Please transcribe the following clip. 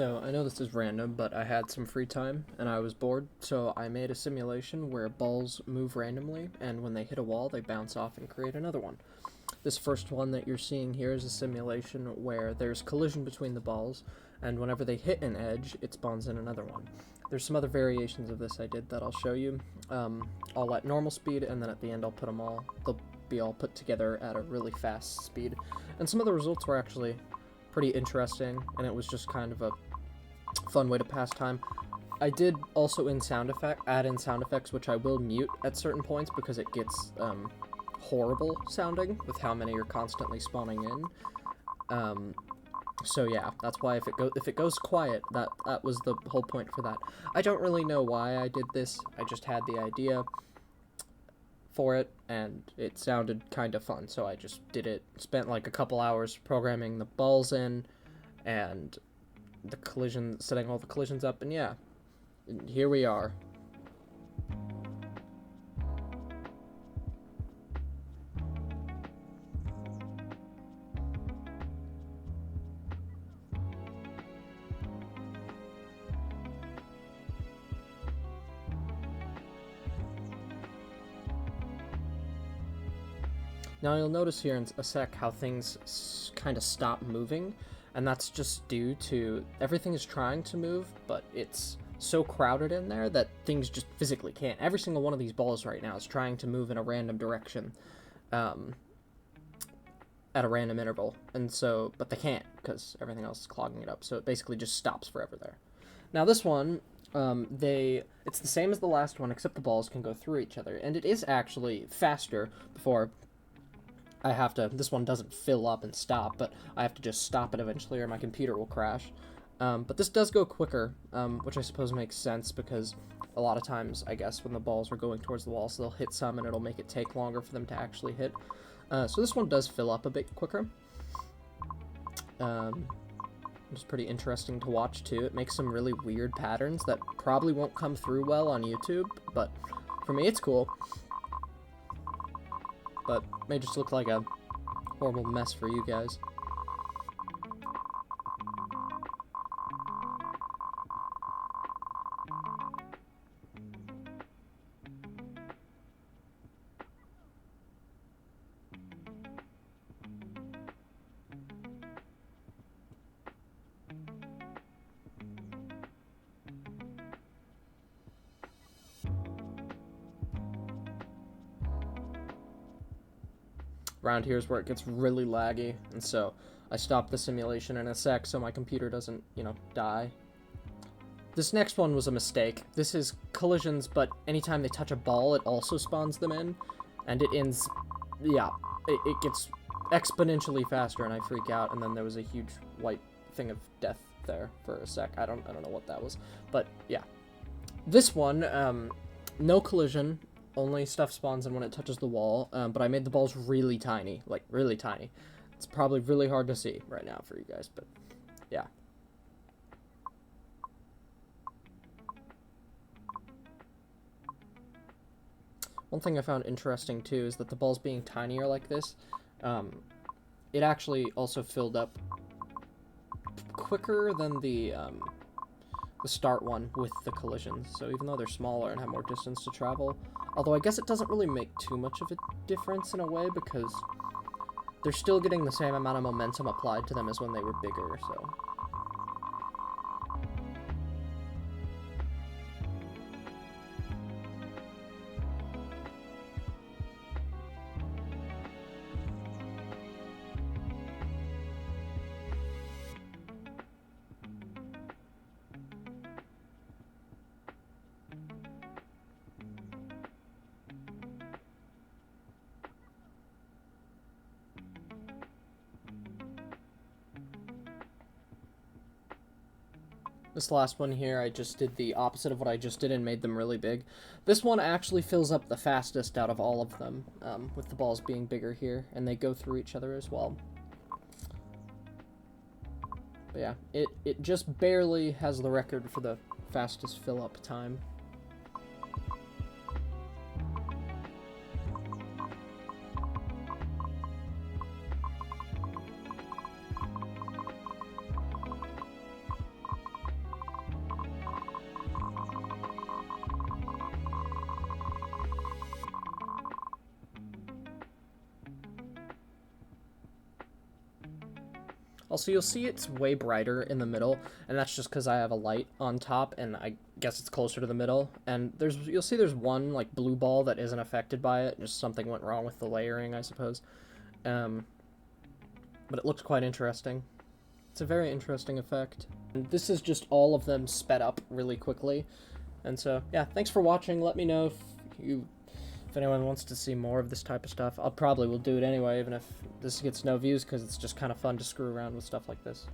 So, I know this is random, but I had some free time and I was bored, so I made a simulation where balls move randomly, and when they hit a wall, they bounce off and create another one. This first one that you're seeing here is a simulation where there's collision between the balls, and whenever they hit an edge, it spawns in another one. There's some other variations of this I did that I'll show you. All at normal speed, and then at the end I'll put them all, they'll be all put together at a really fast speed. And some of the results were actually pretty interesting, and it was just kind of a fun way to pass time. I did also add in sound effects, which I will mute at certain points because it gets horrible sounding with how many are constantly spawning in. So yeah, that's why if it goes quiet, that was the whole point for that. I don't really know why I did this. I just had the idea for it, and it sounded kind of fun, so I just did it. Spent like a couple hours programming the balls in, and setting all the collisions up, and yeah, here we are. Now you'll notice here in a sec how things kind of stop moving, and that's just due to everything is trying to move, but it's so crowded in there that things just physically can't. Every single one of these balls right now is trying to move in a random direction, at a random interval, and so, but they can't because everything else is clogging it up, so it basically just stops forever there. Now this one, it's the same as the last one, except the balls can go through each other, and it is actually faster before this one doesn't fill up and stop, but I have to just stop it eventually or my computer will crash. But this does go quicker, which I suppose makes sense because a lot of times, I guess, when the balls are going towards the wall, so they'll hit some and it'll make it take longer for them to actually hit. So this one does fill up a bit quicker. It's pretty interesting to watch too. It makes some really weird patterns that probably won't come through well on YouTube, but for me it's cool. But may just look like a horrible mess for you guys. Around here is where it gets really laggy, and so I stopped the simulation in a sec so my computer doesn't, die. This next one was a mistake. This is collisions, but anytime they touch a ball, it also spawns them in, and it ends, it gets exponentially faster, and I freak out, and then there was a huge white thing of death there for a sec. I don't know what that was, but yeah. This one, no collision, only stuff spawns in when it touches the wall, but I made the balls really tiny, like really tiny. It's probably really hard to see right now for you guys, but yeah. One thing I found interesting too is that the balls being tinier like this, it actually also filled up quicker than the start one with the collisions. So even though they're smaller and have more distance to travel, although I guess it doesn't really make too much of a difference in a way because they're still getting the same amount of momentum applied to them as when they were bigger, so. This last one here, I just did the opposite of what I just did and made them really big. This one actually fills up the fastest out of all of them, with the balls being bigger here, and they go through each other as well. But yeah, it just barely has the record for the fastest fill-up time. Also, you'll see it's way brighter in the middle, and that's just because I have a light on top, and I guess it's closer to the middle. And you'll see there's one, like, blue ball that isn't affected by it. Just something went wrong with the layering, I suppose. But it looks quite interesting. It's a very interesting effect. And this is just all of them sped up really quickly. And so, yeah, thanks for watching. Let me know if anyone wants to see more of this type of stuff. I'll probably will do it anyway, even if this gets no views, because it's just kind of fun to screw around with stuff like this.